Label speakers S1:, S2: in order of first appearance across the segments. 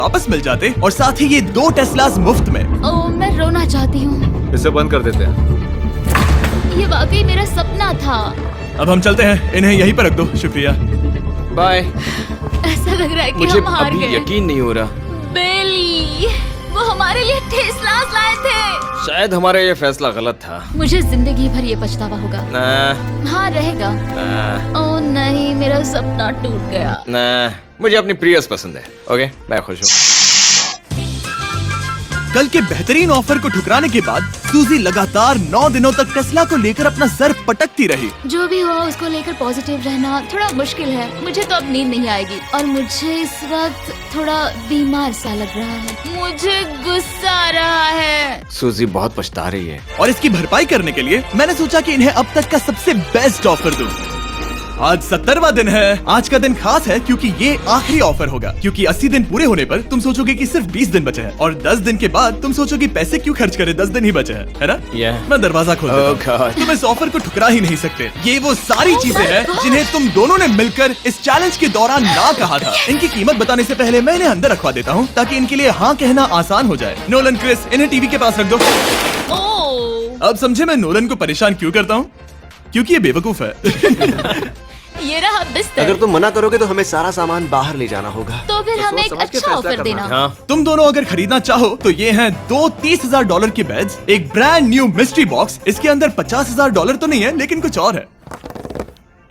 S1: वापस मिल जाते और साथ ही ये 2 टेस्लास मुफ्त में।
S2: ओह, मैं रोना चाहती हूँ।
S3: इसे बंद कर देते हैं।
S2: ये वाकई मेरा सपना था।
S1: अब हम चलते हैं, इन्हें यहीं पर रख दो। शुक्रिया।
S3: बाय।
S2: ऐसा लग रहा है कि
S3: मुझे
S2: हम हार
S3: अभी
S2: गए।
S3: यकीन नहीं हो रहा।
S2: बेली, वो हमारे लिए टेस्लास लाए थे।
S3: शायद हमारा ये फैसला गलत था।
S2: मुझे जिंदगी भर ये पछतावा होगा।
S3: ना,
S2: हाँ, रहेगा। ओह नहीं, मेरा सपना टूट गया।
S3: ना, मुझे अपनी प्रियस पसंद है। ओके, मैं खुश हूँ।
S1: कल के बेहतरीन ऑफर को ठुकराने के बाद सूजी लगातार 9 दिनों तक टेस्ला को लेकर अपना सर पटकती रही।
S2: जो भी हो, उसको लेकर पॉजिटिव रहना थोड़ा मुश्किल है। मुझे तो अब नींद नहीं आएगी और मुझे इस वक्त थोड़ा बीमार सा लग रहा है। मुझे गुस्सा आ रहा है।
S3: सूजी बहुत पछता रही है।
S1: और इसकी भरपाई करने के लिए मैंने सोचा कि इन्हें अब तक का सबसे बेस्ट ऑफर दूं। आज 70वां दिन है। आज का दिन खास है क्योंकि ये आखिरी ऑफर होगा। क्योंकि 80 दिन पूरे होने पर तुम सोचोगे कि सिर्फ 20 दिन बचे हैं और 10 दिन के बाद तुम सोचोगे पैसे क्यों खर्च करें, 10 दिन ही बचे हैं, है ना? मैं दरवाजा खोल देता हूं।
S3: God.
S1: तुम इस ऑफर को ठुकरा ही नहीं सकते। ये वो सारी चीजें हैं जिन्हें तुम दोनों ने मिलकर इस चैलेंज के दौरान ना कहा था। इनकी कीमत बताने से पहले मैं इन्हें अंदर रखवा देता हूँ ताकि इनके लिए हाँ कहना आसान हो जाए। नोलन, क्रिस, इन्हें टीवी के पास रख दो।
S2: ओह,
S1: अब समझे मैं नोलन को परेशान क्यों करता हूँ? क्योंकि ये बेवकूफ है।
S2: ये रहा बिस्तर।
S4: अगर तुम मना करोगे तो हमें सारा सामान बाहर ले जाना होगा।
S2: तो फिर हमें एक
S4: समझ के
S2: अच्छा
S4: फैसला
S2: ऑफर
S4: करना।
S2: देना।
S3: हाँ,
S1: तुम दोनों अगर खरीदना चाहो तो ये हैं 2 $30,000 के बेड्स, एक ब्रांड न्यू मिस्ट्री बॉक्स। इसके अंदर $50,000 तो नहीं है लेकिन कुछ और है।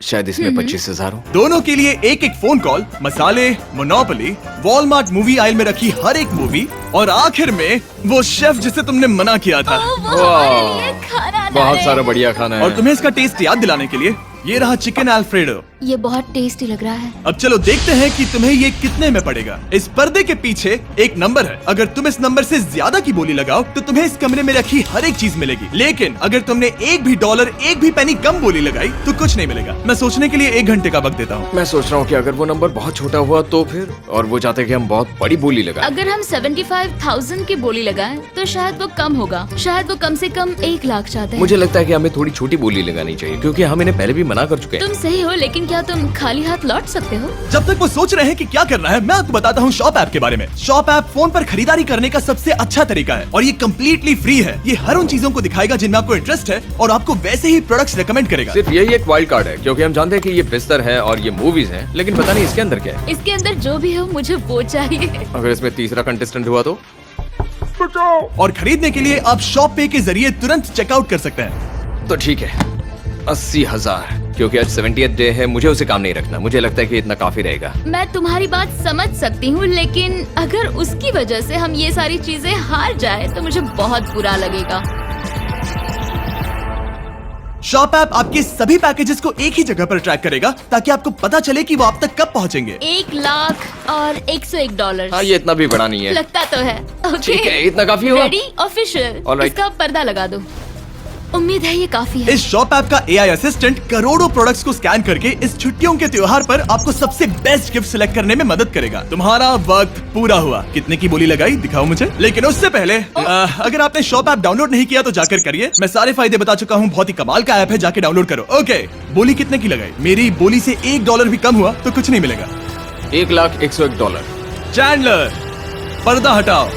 S3: शायद इसमें 25,000 हो।
S1: दोनों के लिए एक एक फोन कॉल, मसाले, मोनोपोली, वॉलमार्ट मूवी आइल में रखी हर एक मूवी और आखिर में वो शेफ जिसे तुमने मना किया था।
S2: ओह, वो हमारे लिए खाना ला
S3: बहुत
S2: रहे
S3: सारा
S2: हैं।
S3: बढ़िया खाना है।
S1: और तुम्हें इसका टेस्ट याद दिलाने के लिए ये रहा चिकन अल्फ्रेडो।
S2: ये बहुत टेस्टी लग रहा है।
S1: अब चलो देखते हैं कि तुम्हें ये कितने में पड़ेगा। इस पर्दे के पीछे एक नंबर है। अगर तुम इस नंबर से ज्यादा की बोली लगाओ तो तुम्हें इस कमरे में रखी हर एक चीज मिलेगी। लेकिन अगर तुमने एक भी डॉलर, एक भी पेनी कम बोली लगाई तो कुछ नहीं मिलेगा। मैं सोचने के लिए 1 घंटे का वक्त देता हूँ।
S3: मैं सोच रहा हूँ कि अगर वो नंबर बहुत छोटा हुआ तो फिर, और वो चाहते कि हम बहुत बड़ी बोली लगाएं।
S2: अगर हम 75,000 की बोली लगाएं तो शायद वो कम होगा। शायद वो कम से कम 1 लाख चाहते हैं।
S3: मुझे लगता है कि हमें थोड़ी छोटी बोली लगानी चाहिए क्योंकि हम इन्हें पहले भी मना कर चुके हैं।
S2: तुम सही हो, लेकिन क्या तुम खाली हाथ लौट सकते हो?
S1: जब तक वो सोच रहे हैं कि क्या करना है, मैं आपको बताता हूँ शॉप ऐप के बारे में। शॉप ऐप फोन पर खरीदारी करने का सबसे अच्छा तरीका है और ये कम्प्लीटली फ्री है। ये हर उन चीजों को दिखाएगा जिनमें आपको इंटरेस्ट है और आपको वैसे ही प्रोडक्ट्स रेकमेंड करेगा।
S3: सिर्फ यही एक वाइल्ड कार्ड है क्योंकि हम जानते हैं कि ये बिस्तर है और ये मूवीज हैं, लेकिन पता नहीं इसके अंदर क्या है।
S2: इसके अंदर जो भी हो मुझे वो चाहिए।
S3: अगर इसमें तीसरा कंटेस्टेंट हुआ तो?
S1: और खरीदने के लिए आप शॉप पे के जरिए तुरंत चेकआउट कर सकते हैं।
S3: तो ठीक है, 80,000। क्योंकि आज 70th डे है, मुझे उसे काम नहीं रखना। मुझे लगता है कि इतना काफी रहेगा।
S2: मैं तुम्हारी बात समझ सकती हूँ, लेकिन अगर उसकी वजह से हम ये सारी चीजें हार जाए तो मुझे बहुत बुरा लगेगा।
S1: शॉप ऐप आपके सभी पैकेजेस को एक ही जगह पर ट्रैक करेगा ताकि आपको पता चले कि वो आप तक कब पहुंचेंगे।
S2: 1 लाख और $101।
S3: हाँ, ये इतना भी बड़ा नहीं है।
S2: लगता तो है। ओके,
S3: ठीक है, इतना काफी हुआ।
S2: Ready, official.
S3: All right.
S2: इसका पर्दा लगा दो। उम्मीद है ये काफी है।
S1: इस शॉप ऐप का AI असिस्टेंट करोड़ों प्रोडक्ट्स को स्कैन करके इस छुट्टियों के त्योहार पर आपको सबसे बेस्ट गिफ्ट सिलेक्ट करने में मदद करेगा। तुम्हारा वक्त पूरा हुआ। कितने की बोली लगाई दिखाओ मुझे। लेकिन उससे पहले अगर आपने शॉप ऐप डाउनलोड नहीं किया तो जाकर करिए। मैं सारे फायदे बता चुका हूँ। बहुत ही कमाल का ऐप है, जाके डाउनलोड करो। ओके, बोली कितने की लगाई? मेरी बोली से $1 भी कम हुआ तो कुछ नहीं मिलेगा।
S3: $1,01,001।
S1: चैंडलर, पर्दा हटाओ।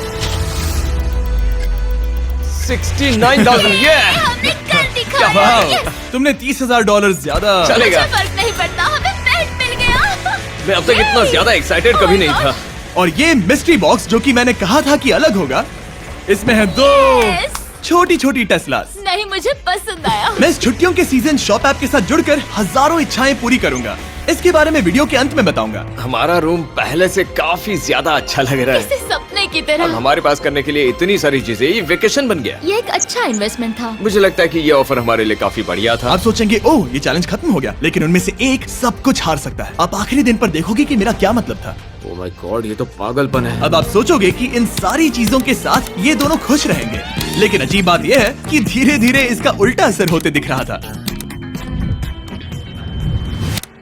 S3: 69,000। ये
S2: हमने कर दिखाया।
S1: वाह, तुमने $30,000 ज्यादा।
S3: चलेगा।
S2: मुझे फर्क नहीं पड़ता, हमें बेड मिल गया।
S3: मैं अब तक इतना ज्यादा एक्साइटेड कभी नहीं था।
S1: और ये मिस्ट्री बॉक्स जो कि मैंने कहा था कि अलग होगा, इसमें है 2
S2: Yes.
S1: छोटी छोटी टेस्लास।
S2: नहीं, मुझे पसंद आया।
S1: मैं इस छुट्टियों के सीजन शॉप ऐप के साथ जुड़कर हजारों इच्छाएं पूरी करूंगा। इसके बारे में वीडियो के अंत में बताऊंगा।
S3: हमारा रूम पहले से काफी ज्यादा अच्छा लग रहा है।
S2: इसे सपने की
S3: अब
S2: तरह।
S3: हमारे पास करने के लिए इतनी सारी चीजें, ये वेकेशन बन गया।
S2: ये एक अच्छा इन्वेस्टमेंट था।
S3: मुझे लगता है कि ये ऑफर हमारे लिए काफी बढ़िया था।
S1: आप सोचेंगे ओह ये चैलेंज खत्म हो गया, लेकिन उनमें से एक सब कुछ हार सकता है। आप आखिरी दिन पर देखोगे कि मेरा क्या मतलब था।
S3: ओह माय गॉड, ये तो पागलपन है।
S1: अब आप सोचोगे कि इन सारी चीजों के साथ ये दोनों खुश रहेंगे, लेकिन अजीब बात यह है कि धीरे धीरे इसका उल्टा असर होते दिख रहा था।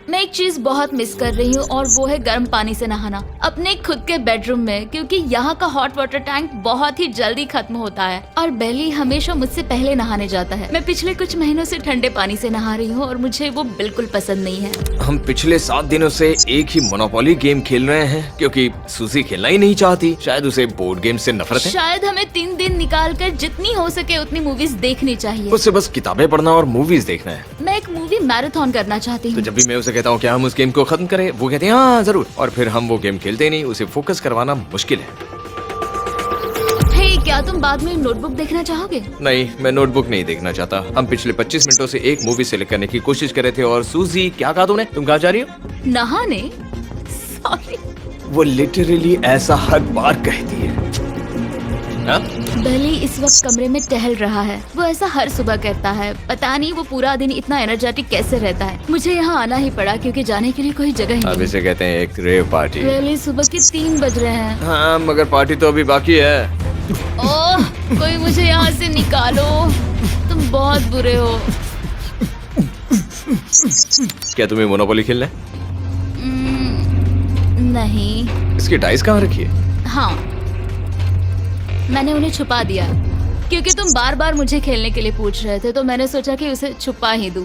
S2: मैं एक चीज बहुत मिस कर रही हूँ और वो है गर्म पानी से नहाना अपने खुद के बेडरूम में, क्योंकि यहाँ का हॉट वाटर टैंक बहुत ही जल्दी खत्म होता है और बेली हमेशा मुझसे पहले नहाने जाता है। मैं पिछले कुछ महीनों से ठंडे पानी से नहा रही हूँ और मुझे वो बिल्कुल पसंद नहीं है।
S3: हम पिछले 7 दिनों से एक ही मोनोपोली गेम खेल रहे हैं क्योंकि सूजी खेलना ही नहीं चाहती। शायद उसे बोर्ड गेम से नफरत है।
S2: शायद हमें 3 दिन निकाल कर जितनी हो सके उतनी मूवीज देखनी चाहिए।
S3: उसे बस किताबें पढ़ना और मूवीज देखना है।
S2: मैं एक मूवी मैराथन करना चाहती
S3: तो
S2: हूँ।
S3: जब भी मैं उसे कहता हूँ क्या हम उस गेम को खत्म करें, वो कहते हैं हाँ जरूर, और फिर हम वो गेम खेलते ही नहीं। उसे फोकस करवाना मुश्किल है।
S2: हे, क्या तुम बाद में नोटबुक देखना चाहोगे?
S3: नहीं, मैं नोटबुक नहीं देखना चाहता। हम पिछले 25 मिनटों से एक मूवी सेलेक्ट करने की कोशिश कर रहे थे। और सूजी, क्या कहा तूने? तुम कहाँ जा रही हो?
S2: नहाने? सॉरी।
S3: वो लिटरली ऐसा हर बार कहती है। हाँ?
S2: बेली इस वक्त कमरे में टहल रहा है। वो ऐसा हर सुबह करता है। पता नहीं वो पूरा दिन इतना एनर्जेटिक कैसे रहता है। मुझे यहाँ आना ही पड़ा क्योंकि जाने के लिए कोई जगह ही
S3: अब
S2: नहीं।
S3: इसे कहते हैं एक रेव पार्टी।
S2: बेली, सुबह के 3 बज रहे हैं।
S3: हाँ, मगर पार्टी तो अभी बाकी है।
S2: ओह, कोई मुझे यहाँ से निकालो। तुम बहुत बुरे हो।
S3: क्या तुम्हें मोनोपोली खेलना है?
S2: नहीं।
S3: इसकी डाइस कहाँ रखी है?
S2: हाँ, मैंने उन्हें छुपा दिया क्योंकि तुम बार बार मुझे खेलने के लिए पूछ रहे थे, तो मैंने सोचा कि उसे छुपा ही दूं।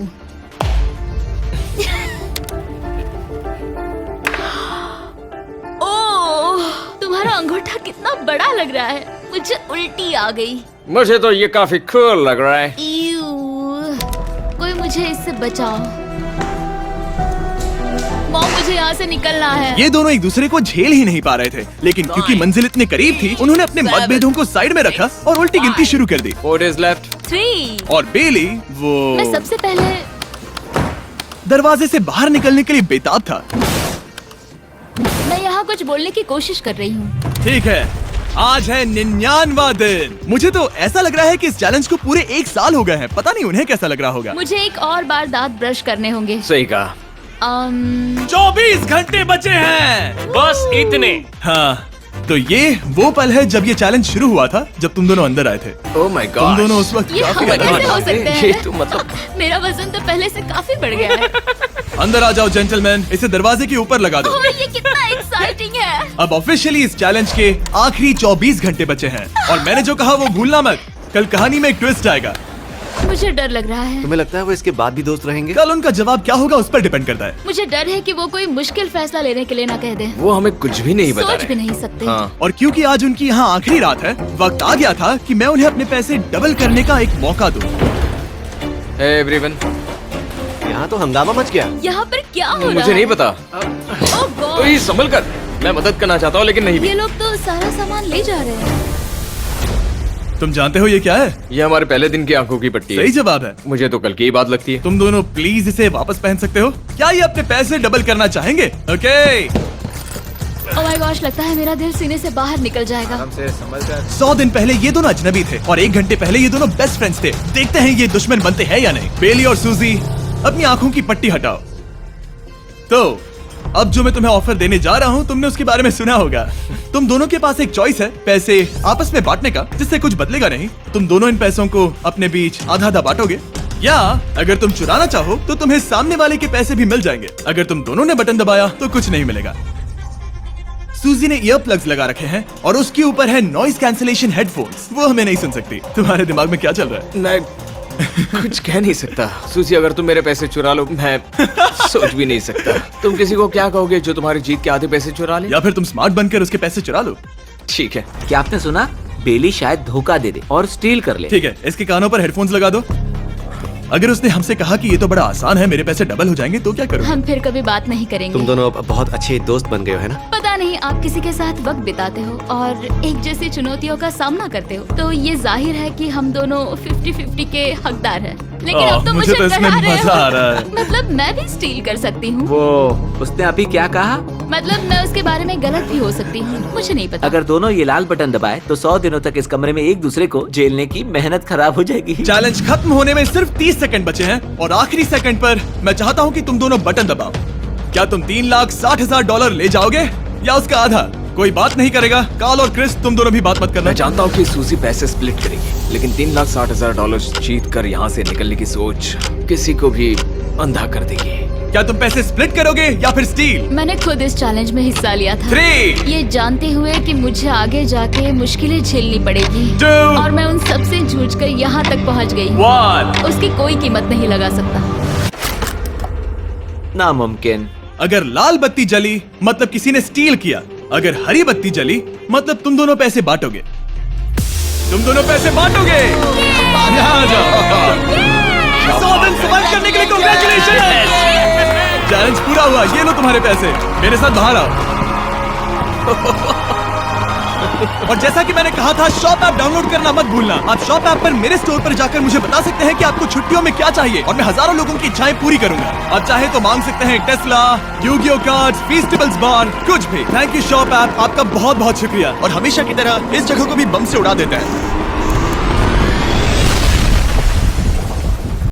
S2: ओह, तुम्हारा अंगूठा कितना बड़ा लग रहा है। मुझे उल्टी आ गई।
S3: मुझे तो ये काफी कूल लग रहा है।
S2: ईऊ, कोई मुझे इससे बचाओ। मॉम, मुझे यहाँ से निकलना है।
S1: ये दोनों एक दूसरे को झेल ही नहीं पा रहे थे, लेकिन क्योंकि मंजिल इतने करीब थी, उन्होंने अपने मतभेदों को साइड में रखा और उल्टी गिनती शुरू कर दी।
S3: 4 days left।
S2: 3।
S1: और बेली वो
S2: मैं सबसे पहले
S1: दरवाजे से बाहर निकलने के लिए बेताब था।
S2: मैं यहाँ कुछ बोलने की कोशिश कर रही हूँ।
S1: ठीक है, आज है 99वां दिन। मुझे तो ऐसा लग रहा है कि इस चैलेंज को पूरे 1 साल हो गए हैं। पता नहीं उन्हें कैसा लग रहा होगा।
S2: मुझे एक और बार दांत ब्रश करने होंगे।
S3: सही कहा।
S1: 24 घंटे बचे हैं।
S5: बस इतने।
S1: हाँ, तो ये वो पल है जब ये चैलेंज शुरू हुआ था, जब तुम दोनों अंदर आए थे।
S3: Oh my God.
S1: तुम दोनों उस वक्त
S2: ये
S1: काफी
S2: हम
S1: अलग
S2: कैसे
S1: थे।
S2: हो सकते
S3: ये
S2: हैं?
S3: तो मतलब
S2: मेरा वजन तो पहले से काफी बढ़ गया है।
S1: अंदर आ जाओ जेंटलमैन, इसे दरवाजे के ऊपर लगा दो।
S2: ओह, ये कितना एक्साइटिंग है।
S1: अब ऑफिशियली इस चैलेंज के आखिरी 24 घंटे बचे हैं और मैंने जो कहा वो भूलना मत। कल कहानी में एक ट्विस्ट आएगा।
S2: मुझे डर लग रहा है।
S4: तुम्हें लगता है वो इसके बाद भी दोस्त रहेंगे?
S1: कल उनका जवाब क्या होगा उस पर डिपेंड करता है।
S2: मुझे डर है कि वो कोई मुश्किल फैसला लेने के लिए ना कह दे।
S3: वो हमें कुछ भी नहीं बता
S2: सोच भी
S3: रहे।
S2: नहीं सकते।
S3: हाँ।
S1: और क्योंकि आज उनकी यहाँ आखिरी रात है, वक्त आ गया था कि मैं उन्हें अपने पैसे डबल करने का एक मौका दूं।
S3: Hey everyone।
S4: यहाँ तो हंगामा मच गया।
S2: यहाँ पर क्या हो रहा है?
S3: मुझे नहीं पता।
S2: ओह गॉड,
S3: ओए, संभल कर। मैं मदद करना चाहता हूँ लेकिन नहीं भी।
S2: ये लोग तो सारा सामान ले जा रहे हैं।
S1: तुम जानते हो ये क्या है?
S3: ये हमारे पहले दिन की आंखों की पट्टी है।
S1: सही जवाब है।
S3: मुझे तो कल की ही बात लगती है।
S1: तुम दोनों प्लीज इसे वापस पहन सकते हो? क्या ये अपने पैसे डबल करना चाहेंगे? ओके।
S2: ओह माय गॉश, लगता है मेरा दिल सीने से बाहर निकल जाएगा।
S1: 100 दिन पहले ये दोनों अजनबी थे और 1 घंटे पहले ये दोनों बेस्ट फ्रेंड्स थे। देखते हैं ये दुश्मन बनते हैं या नहीं। बेली और सूजी, अपनी आंखों की पट्टी हटाओ। तो अब जो मैं तुम्हें ऑफर देने जा रहा हूँ, तुमने उसके बारे में सुना होगा। तुम दोनों के पास एक चॉइस है पैसे आपस में बांटने का, जिससे कुछ बदलेगा नहीं। तुम दोनों इन पैसों को अपने बीच आधा आधा बांटोगे, या अगर तुम चुराना चाहो तो तुम्हें सामने वाले के पैसे भी मिल जाएंगे। अगर तुम दोनों ने बटन दबाया तो कुछ नहीं मिलेगा। सूजी ने ईयर प्लग्स लगा रखे हैं और उसके ऊपर है नॉइस कैंसिलेशन हेडफोन्स। वो हमें नहीं सुन सकती। तुम्हारे दिमाग में क्या चल रहा है?
S3: मैं कुछ कह नहीं सकता। सूजी, अगर तुम मेरे पैसे चुरा लो, मैं सोच भी नहीं सकता। तुम किसी को क्या कहोगे जो तुम्हारी जीत के आधे पैसे चुरा ले?
S1: या फिर तुम स्मार्ट बनकर उसके पैसे चुरा लो।
S3: ठीक है।
S5: क्या आपने सुना? बेली शायद धोखा दे दे और स्टील कर ले।
S1: ठीक है, इसके कानों पर हेडफोन्स लगा दो। अगर उसने हमसे कहा कि ये तो बड़ा आसान है, मेरे पैसे डबल हो जाएंगे, तो क्या करोगे?
S2: हम फिर कभी बात नहीं करेंगे।
S4: तुम दोनों अब बहुत अच्छे दोस्त बन गए हो, है ना?
S2: पता नहीं, आप किसी के साथ वक्त बिताते हो और एक जैसी चुनौतियों का सामना करते हो, तो ये जाहिर है कि हम दोनों 50-50 के हकदार हैं। लेकिन अब तो
S1: मुझे तो इसमें
S2: डरा रहे
S1: मजा आ रहा
S2: हो।
S1: है।
S2: मतलब मैं भी स्टील कर सकती हूँ।
S5: वो उसने अभी क्या कहा?
S2: मतलब मैं उसके बारे में गलत भी हो सकती हूँ, मुझे नहीं पता।
S5: अगर दोनों ये लाल बटन दबाए तो 100 दिनों तक इस कमरे में एक दूसरे को झेलने की मेहनत खराब हो जाएगी।
S1: चैलेंज खत्म होने में सिर्फ 30 सेकंड बचे हैं और आखिरी सेकंड पर मैं चाहता हूँ कि तुम दोनों बटन दबाओ। क्या तुम $3,60,000 ले जाओगे या उसका आधा? कोई बात नहीं करेगा। कार्ल और क्रिस, तुम दोनों भी बात मत करना।
S3: मैं जानता हूँ कि सूजी पैसे स्प्लिट करेगी, लेकिन $3,60,000 जीत कर यहाँ से निकलने की सोच किसी को भी अंधा कर देगी।
S1: क्या तुम पैसे स्प्लिट करोगे या फिर स्टील?
S2: मैंने खुद इस चैलेंज में हिस्सा लिया था,
S1: 3,
S2: ये जानते हुए कि मुझे आगे जाके मुश्किलें झेलनी पड़ेगी
S1: 2,
S2: और मैं उन सब से जूझ कर यहाँ तक पहुँच गई।
S1: 1।
S2: उसकी कोई कीमत नहीं लगा सकता।
S5: नामुमकिन।
S1: अगर लाल बत्ती जली मतलब किसी ने स्टील किया, अगर हरी बत्ती जली मतलब तुम दोनों पैसे बांटोगे। तुम दोनों पैसे बांटोगे। यहाँ आ जाओ। 100 दिन सर्वाइव करने के लिए कांग्रेचुलेशन। चैलेंज पूरा हुआ, ये लो तुम्हारे पैसे, मेरे साथ बाहर आओ। और जैसा कि मैंने कहा था, शॉप ऐप डाउनलोड करना मत भूलना। आप शॉप ऐप पर मेरे स्टोर पर जाकर मुझे बता सकते हैं कि आपको छुट्टियों में क्या चाहिए और मैं हजारों लोगों की इच्छाएं पूरी करूंगा। आप चाहे तो मांग सकते हैं टेस्ला, यूगियो कार्ड्स, फेस्टिवल्स बार, कुछ भी। थैंक यू शॉप ऐप, आपका बहुत बहुत शुक्रिया। और हमेशा की तरह इस जगह को भी बम से उड़ा देता है।